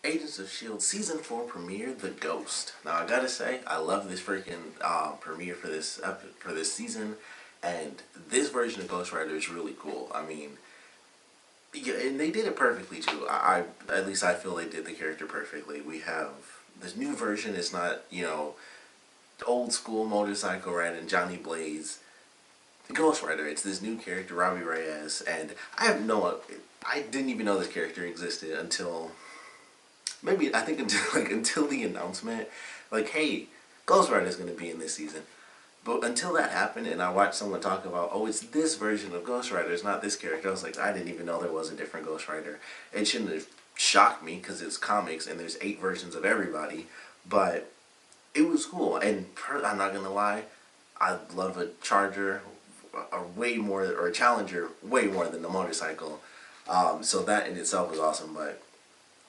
Agents of S.H.I.E.L.D. Season 4 premiere, The Ghost. Now I gotta say, I love this freaking premiere for this season, and this version of Ghost Rider is really cool. I mean, yeah, and they did it perfectly too. At least I feel they did the character perfectly. We have this new version is not, old school motorcycle riding Johnny Blaze Ghost Rider. It's this new character, Robbie Reyes, and I didn't even know this character existed until maybe I think until until the announcement, like, hey, Ghost Rider is going to be in this season. But until that happened, and I watched someone talk about, oh, it's this version of Ghost Rider, it's not this character. I was like, I didn't even know there was a different Ghost Rider. It shouldn't have shocked me because it's comics and there's 8 versions of everybody. But it was cool, and I'm not gonna lie, I love a Charger, or a Challenger way more than the motorcycle. So that in itself was awesome, but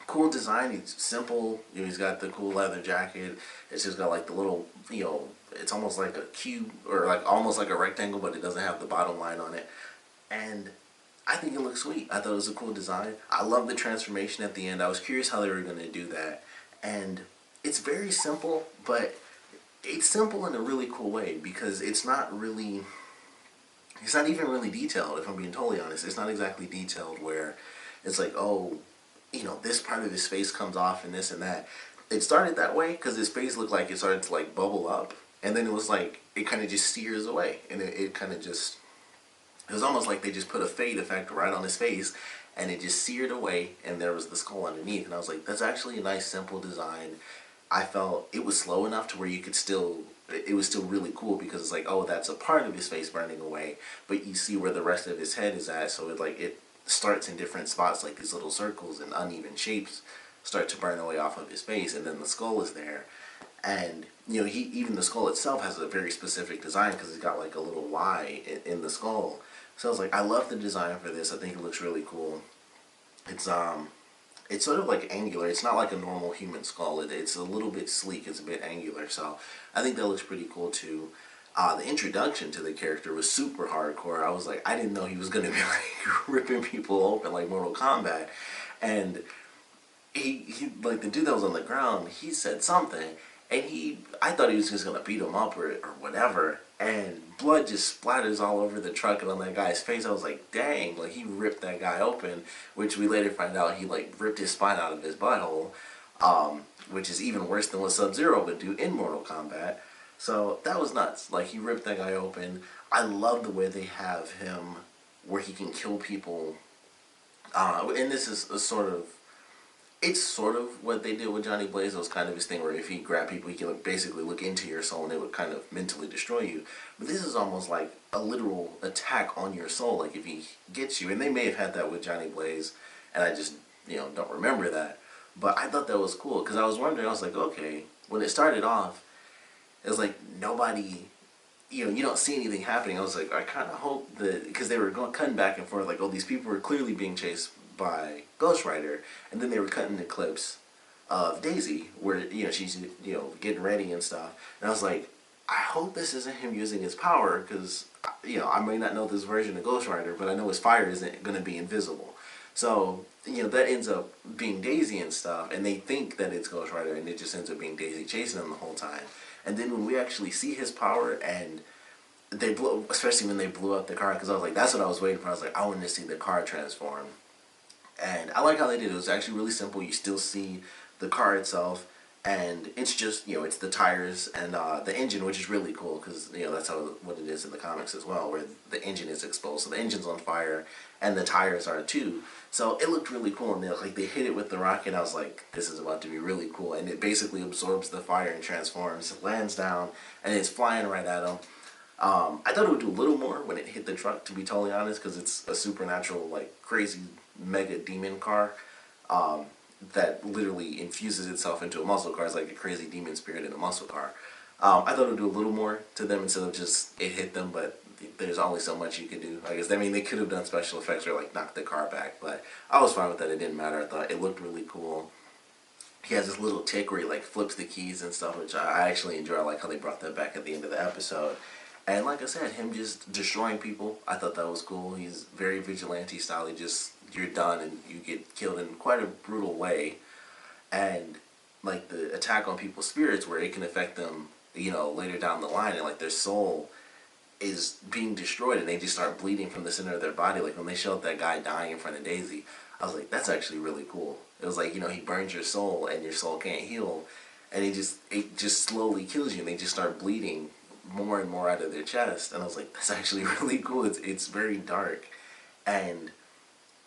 cool design. He's simple. He's got the cool leather jacket. It's just got like the little, it's almost like a cube or like almost like a rectangle, but it doesn't have the bottom line on it. And I think it looks sweet. I thought it was a cool design. I love the transformation at the end. I was curious how they were going to do that. And it's very simple, but it's simple in a really cool way because it's not even really detailed, if I'm being totally honest. It's not exactly detailed where it's like, oh, this part of his face comes off and this and that. It started that way because his face looked like it started to like bubble up, and then it was like it kind of just steers away, and it kind of just, it was almost like they just put a fade effect right on his face, and it just seared away, and there was the skull underneath, and I was like, that's actually a nice simple design. I felt it was slow enough to where you could still, it was still really cool because it's like, oh, that's a part of his face burning away, but you see where the rest of his head is at, so it starts in different spots, like these little circles and uneven shapes start to burn away off of his face, and then the skull is there. And even the skull itself has a very specific design because it's got like a little Y in the skull. So I was like, I love the design for this. I think it looks really cool. It's sort of like angular. It's not like a normal human skull. It's a little bit sleek. It's a bit angular. So I think that looks pretty cool too. The introduction to the character was super hardcore. I was like, I didn't know he was going to be like ripping people open like Mortal Kombat. And he like the dude that was on the ground, he said something, and I thought he was just going to beat him up or whatever. And blood just splatters all over the truck and on that guy's face. I was like, dang, like he ripped that guy open, which we later find out he like ripped his spine out of his butthole, which is even worse than what Sub-Zero would do in Mortal Kombat. So that was nuts. Like, he ripped that guy open. I love the way they have him where he can kill people. And this is it's sort of what they did with Johnny Blaze. It was kind of his thing where if he grabbed people, he can basically look into your soul and it would kind of mentally destroy you. But this is almost like a literal attack on your soul. Like, if he gets you, and they may have had that with Johnny Blaze, and I just, don't remember that. But I thought that was cool because I was wondering, I was like, okay, when it started off, it was like nobody, you don't see anything happening. I was like, I kind of hope that, because they were cutting back and forth, like, oh, these people were clearly being chased by Ghost Rider, and then they were cutting the clips of Daisy, where, she's, getting ready and stuff. And I was like, I hope this isn't him using his power, because, I may not know this version of Ghost Rider, but I know his fire isn't going to be invisible. So, that ends up being Daisy and stuff, and they think that it's Ghost Rider, and it just ends up being Daisy chasing them the whole time. And then when we actually see his power, and they blow, especially when they blew up the car, because I was like, that's what I was waiting for. I was like, I wanted to see the car transform. And I like how they did it. It was actually really simple. You still see the car itself, and it's just, it's the tires and the engine, which is really cool, because, that's what it is in the comics as well, where the engine is exposed. So the engine's on fire, and the tires are too. So it looked really cool, and they hit it with the rocket. I was like, this is about to be really cool. And it basically absorbs the fire and transforms, lands down, and it's flying right at them. I thought it would do a little more when it hit the truck, to be totally honest, because it's a supernatural, like, crazy mega demon car that literally infuses itself into a muscle car. It's like a crazy demon spirit in a muscle car. I thought it would do a little more to them instead of just it hit them, but there's only so much you could do. I guess, I mean, they could have done special effects or like knock the car back, but I was fine with that. It didn't matter. I thought it looked really cool. He has this little tick where he like flips the keys and stuff, which I actually enjoy. I like how they brought that back at the end of the episode. And like I said, him just destroying people, I thought that was cool. He's very vigilante style. You're done and you get killed in quite a brutal way. and like the attack on people's spirits, where it can affect them, later down the line, and like their soul is being destroyed, and they just start bleeding from the center of their body. Like when they showed that guy dying in front of Daisy, I was like, that's actually really cool. It was like, he burns your soul, and your soul can't heal, and it just slowly kills you, and they just start bleeding more and more out of their chest. And I was like, that's actually really cool. It's very dark, and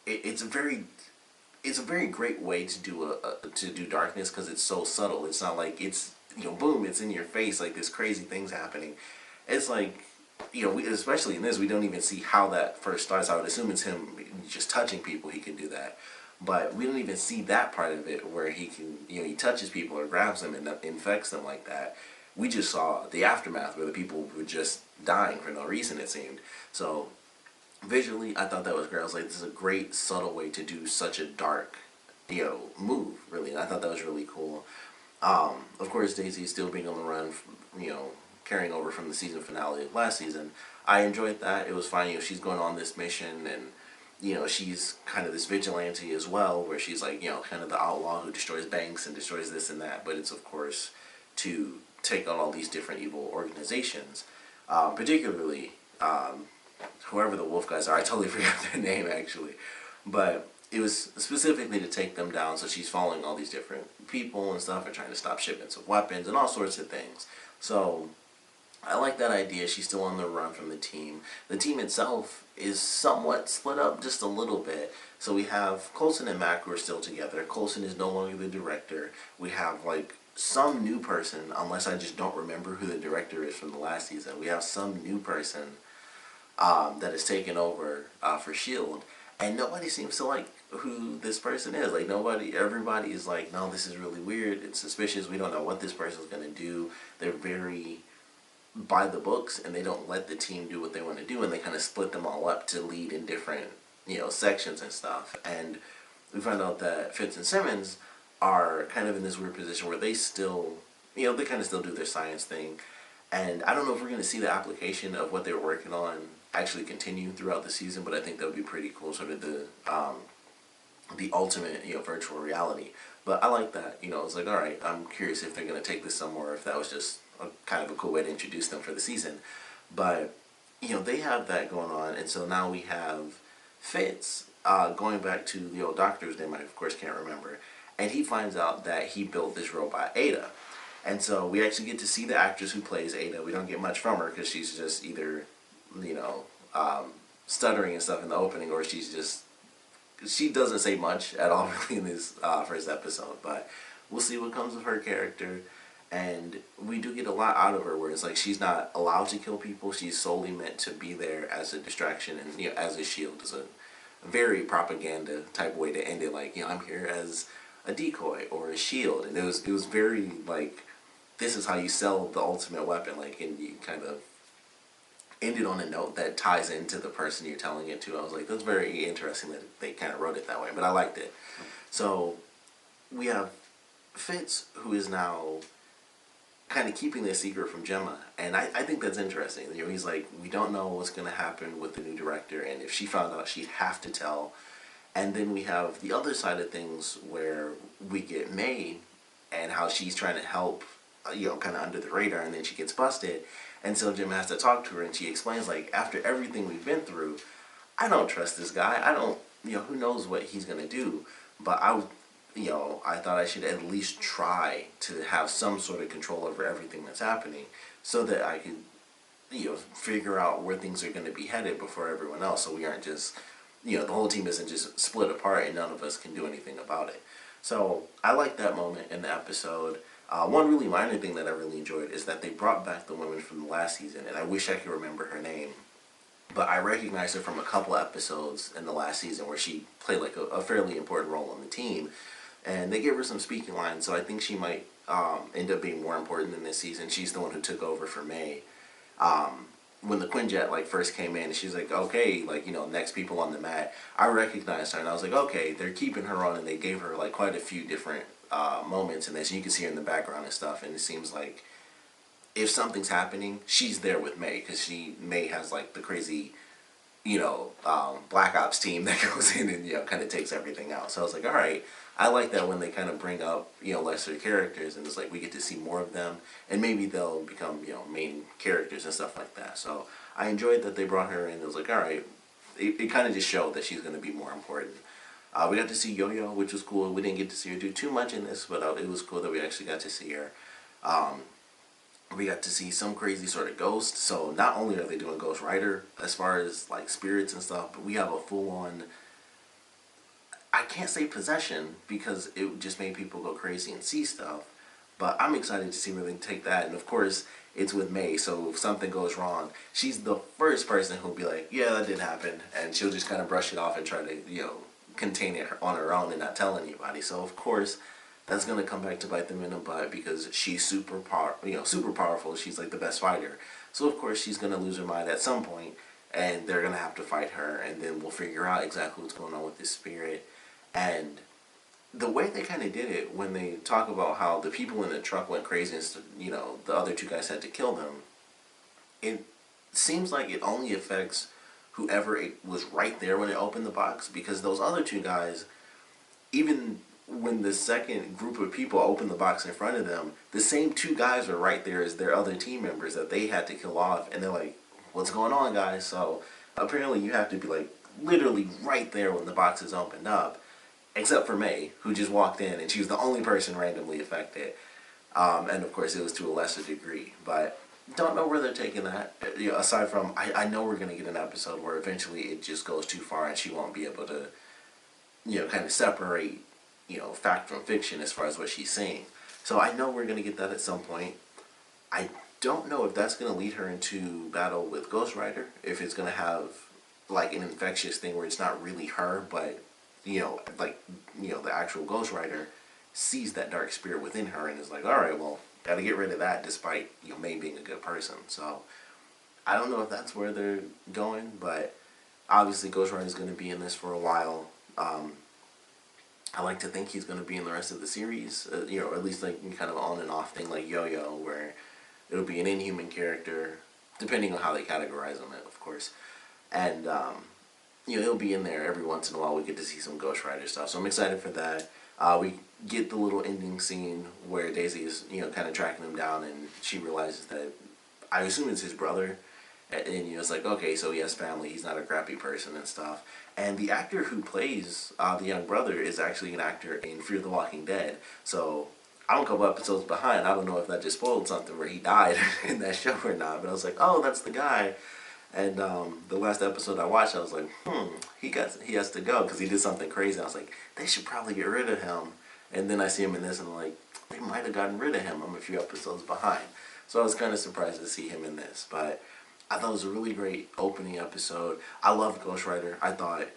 it's a very great way to do darkness, because it's so subtle. It's not like it's, boom, it's in your face, like this crazy thing's happening. It's like, especially in this, we don't even see how that first starts. I would assume it's him just touching people. He can do that, but we don't even see that part of it, where he can, he touches people or grabs them and infects them like that. We just saw the aftermath, where the people were just dying for no reason, it seemed. So visually, I thought that was great. I was like, this is a great subtle way to do such a dark, move, really. And I thought that was really cool. Of course, Daisy still being on the run, carrying over from the season finale of last season. I enjoyed that. It was fine. She's going on this mission, and she's kind of this vigilante as well, where she's like, kind of the outlaw who destroys banks and destroys this and that. But it's, of course, to take on all these different evil organizations, particularly whoever the wolf guys are. I totally forgot their name, actually, but it was specifically to take them down. So she's following all these different people and stuff, and trying to stop shipments of weapons and all sorts of things. So I like that idea. She's still on the run from the team. The team itself is somewhat split up just a little bit. So we have Coulson and Mac who are still together. Coulson is no longer the director. We have like some new person, unless I just don't remember who the director is from the last season. We have some new person that has taken over for S.H.I.E.L.D. And nobody seems to like who this person is. Like everybody is like, no, this is really weird. It's suspicious. We don't know what this person's going to do. They're very by the books, and they don't let the team do what they want to do, and they kind of split them all up to lead in different, sections and stuff. And we found out that Fitz and Simmons are kind of in this weird position where they still, they kind of still do their science thing. And I don't know if we're going to see the application of what they were working on actually continue throughout the season, but I think that would be pretty cool, sort of the ultimate, virtual reality. But I like that. It's like, all right, I'm curious if they're going to take this somewhere, if that was just kind of a cool way to introduce them for the season. But, they have that going on, and so now we have Fitz going back to the old doctor's name I, of course, can't remember, and he finds out that he built this robot, Ada. And so we actually get to see the actress who plays Ada. We don't get much from her, because she's just either, stuttering and stuff in the opening, or she doesn't say much at all really in this first episode. But we'll see what comes of her character. And we do get a lot out of her, where it's like she's not allowed to kill people. She's solely meant to be there as a distraction, and as a shield. Is a very propaganda type way to end it. Like, I'm here as a decoy or a shield. And it was very like, this is how you sell the ultimate weapon. Like, and you kind of end it on a note that ties into the person you're telling it to. I was like, that's very interesting that they kind of wrote it that way, but I liked it. So we have Fitz, who is now kind of keeping this secret from Gemma, and I think that's interesting. He's like, we don't know what's going to happen with the new director, and if she found out, she'd have to tell. And then we have the other side of things, where we get May and how she's trying to help, kind of under the radar, and then she gets busted. And so Jim has to talk to her, and she explains, like, after everything we've been through, I don't trust this guy. I don't, who knows what he's going to do. But I thought I should at least try to have some sort of control over everything that's happening, so that I could, figure out where things are going to be headed before everyone else, so we aren't just, the whole team isn't just split apart and none of us can do anything about it. So I like that moment in the episode. One really minor thing that I really enjoyed is that they brought back the woman from the last season, and I wish I could remember her name, but I recognized her from a couple episodes in the last season where she played like a fairly important role on the team, and they gave her some speaking lines, so I think she might end up being more important in this season. She's the one who took over for May. When the Quinjet first came in, and she's like, okay, next people on the mat, I recognized her, and I was like, okay, they're keeping her on, and they gave her quite a few different moments in this, and you can see her in the background and stuff, and it seems like if something's happening, she's there with May, because May has the crazy Black Ops team that goes in and, kind of takes everything out. So I was like, all right, I like that when they kind of bring up, lesser characters, and it's like we get to see more of them, and maybe they'll become, main characters and stuff like that. So I enjoyed that they brought her in. It was like, all right, it kind of just showed that she's going to be more important. We got to see Yo-Yo, which was cool. We didn't get to see her do too much in this, but it was cool that we actually got to see her. Um, we got to see some crazy sort of ghost. So not only are they doing Ghost Rider as far as like spirits and stuff, but we have a full-on, I can't say possession because it just made people go crazy and see stuff. But I'm excited to see where they take that. And of course, it's with May. So if something goes wrong, she's the first person who'll be like, yeah, that did happen. And she'll just kind of brush it off and try to, contain it on her own and not tell anybody. So of course, that's gonna come back to bite them in the butt because she's super powerful. She's like the best fighter. So of course, she's gonna lose her mind at some point, and they're gonna have to fight her. And then we'll figure out exactly what's going on with this spirit. And the way they kind of did it when they talk about how the people in the truck went crazy and the other two guys had to kill them, it seems like it only affects whoever it was right there when it opened the box, because those other two guys, even when the second group of people opened the box in front of them, the same two guys were right there as their other team members that they had to kill off, and they're like, what's going on, guys? So apparently you have to be like literally right there when the box is opened up, except for May, who just walked in, and she was the only person randomly affected. And of course, it was to a lesser degree. But don't know where they're taking that. Aside from, I know we're going to get an episode where eventually it just goes too far and she won't be able to, kind of separate, fact from fiction as far as what she's saying. So I know we're going to get that at some point. I don't know if that's going to lead her into battle with Ghost Rider, if it's going to have like an infectious thing where it's not really her, but the actual Ghost Rider sees that dark spirit within her and is like, all right, well, got to get rid of that despite, May being a good person. So I don't know if that's where they're going, but obviously Ghost Rider is going to be in this for a while. I like to think he's going to be in the rest of the series, or at least like kind of on and off thing like Yo-Yo, where it'll be an inhuman character, depending on how they categorize him, of course. And he'll be in there every once in a while. We get to see some Ghost Rider stuff, so I'm excited for that. We get the little ending scene where Daisy is, kind of tracking him down, and she realizes that, I assume it's his brother, and it's like, okay, so he has family, he's not a crappy person and stuff. And the actor who plays the young brother is actually an actor in Fear the Walking Dead, so I'm a couple episodes behind. I don't know if that just spoiled something where he died in that show or not, but I was like, oh, that's the guy. And the last episode I watched, I was like, he has to go because he did something crazy. I was like, they should probably get rid of him. And then I see him in this, and I'm like, they might have gotten rid of him. I'm a few episodes behind. So I was kind of surprised to see him in this. But I thought it was a really great opening episode. I loved Ghost Rider. I thought,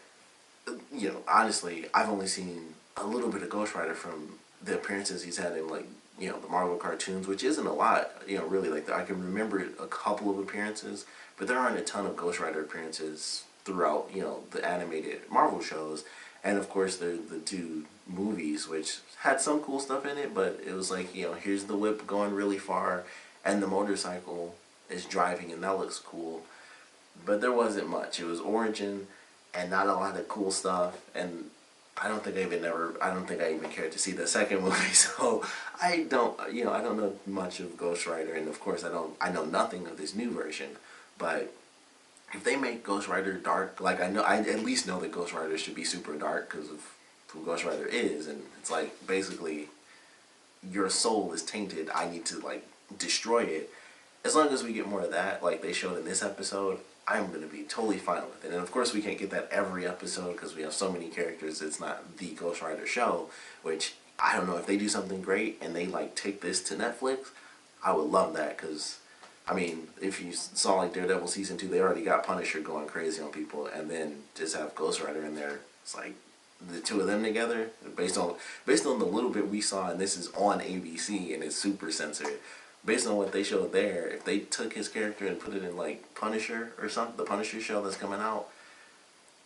honestly, I've only seen a little bit of Ghost Rider from the appearances he's had in, like, the Marvel cartoons, which isn't a lot, really. Like, I can remember a couple of appearances, but there aren't a ton of Ghost Rider appearances throughout, the animated Marvel shows. And of course, the two movies, which had some cool stuff in it, but it was like, here's the whip going really far, and the motorcycle is driving, and that looks cool. But there wasn't much. It was origin, and not a lot of cool stuff, and I don't think I even cared to see the second movie. So I don't know much of Ghost Rider, and of course I know nothing of this new version. But if they make Ghost Rider dark, like I at least know that Ghost Rider should be super dark because of who Ghost Rider is, and it's like basically your soul is tainted. I need to like destroy it. As long as we get more of that, like they showed in this episode, I'm going to be totally fine with it. And of course we can't get that every episode because we have so many characters. It's not the Ghost Rider show, which I don't know if they do something great and they like take this to Netflix. I would love that because, I mean, if you saw like Daredevil season 2, they already got Punisher going crazy on people, and then just have Ghost Rider in there. It's like the two of them together, based on the little bit we saw, and this is on ABC and it's super censored. Based on what they showed there, if they took his character and put it in like Punisher or something, the Punisher show that's coming out,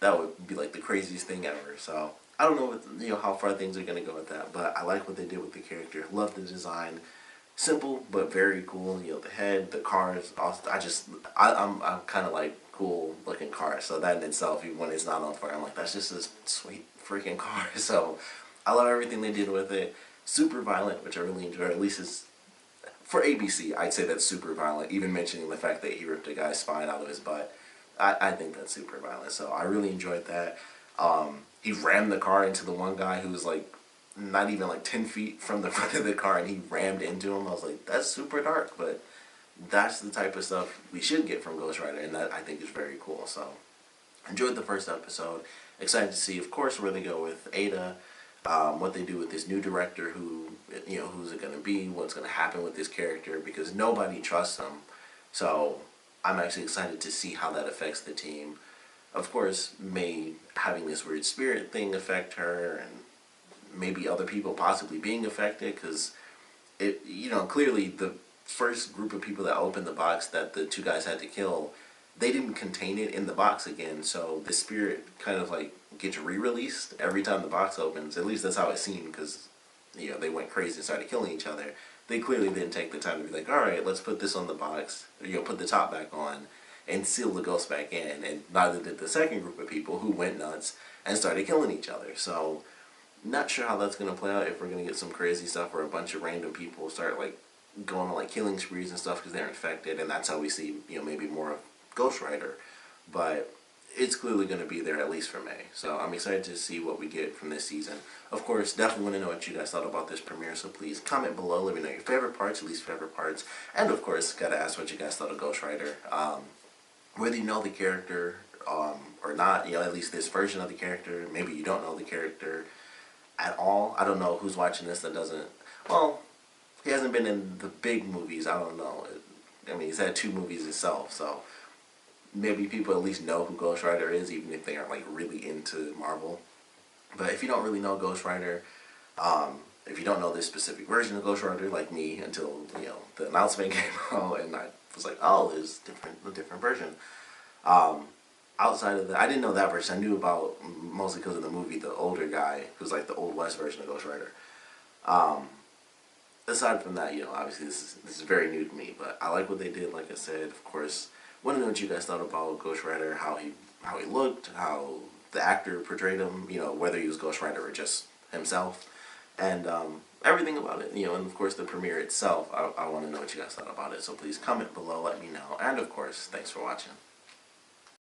that would be like the craziest thing ever. So I don't know how far things are gonna go with that, but I like what they did with the character. Love the design, simple but very cool. The head, the cars. Also, I'm kind of like cool looking car. So that in itself, even when it's not on fire, I'm like, that's just a sweet freaking car. So I love everything they did with it. Super violent, which I really enjoy. At least it's for ABC. I'd say that's super violent. Even mentioning the fact that he ripped a guy's spine out of his butt, I think that's super violent. So I really enjoyed that. He rammed the car into the one guy who was like not even like 10 feet from the front of the car, and he rammed into him. I was like, that's super dark, but that's the type of stuff we should get from Ghost Rider, and that I think is very cool. So enjoyed the first episode. Excited to see, of course, where they go with Ada, what they do with this new director, who, you know, who's it going to be, what's going to happen with this character, because nobody trusts him. So I'm actually excited to see how that affects the team. Of course, may having this weird spirit thing affect her, and maybe other people possibly being affected, because it, you know, clearly the first group of people that opened the box that the two guys had to kill, they didn't contain it in the box again, so the spirit kind of like gets re-released every time the box opens. At least that's how it seemed, because, you know, they went crazy and started killing each other. They clearly didn't take the time to be like, alright, let's put this on the box, you know, put the top back on and seal the ghost back in, and neither did the second group of people, who went nuts and started killing each other. So not sure how that's going to play out, if we're going to get some crazy stuff where a bunch of random people start like going on like killing sprees and stuff because they're infected, and that's how we see, you know, maybe more of Ghost Rider. But it's clearly going to be there, at least for May. So I'm excited to see what we get from this season. Of course, definitely want to know what you guys thought about this premiere, so please comment below. Let me know your favorite parts, least favorite parts, and of course, gotta ask what you guys thought of Ghost Rider. Whether you know the character or not, you know, at least this version of the character. Maybe you don't know the character at all. I don't know who's watching this that doesn't. Well, he hasn't been in the big movies. I don't know. I mean, he's had 2 movies himself, so maybe people at least know who Ghost Rider is, even if they aren't like really into Marvel. But if you don't really know Ghost Rider, if you don't know this specific version of Ghost Rider, like me, until, you know, the announcement came out, and I was like, oh, there's a different version. Outside of that, I didn't know that version. I knew about, mostly because of the movie, the older guy who's like the Old West version of Ghost Rider. Aside from that, you know, obviously this is very new to me, but I like what they did. Like I said, of course, want to know what you guys thought about Ghost Rider, how he looked, how the actor portrayed him, you know, whether he was Ghost Rider or just himself, and everything about it, you know, and of course the premiere itself. I want to know what you guys thought about it, so please comment below, let me know, and of course, thanks for watching.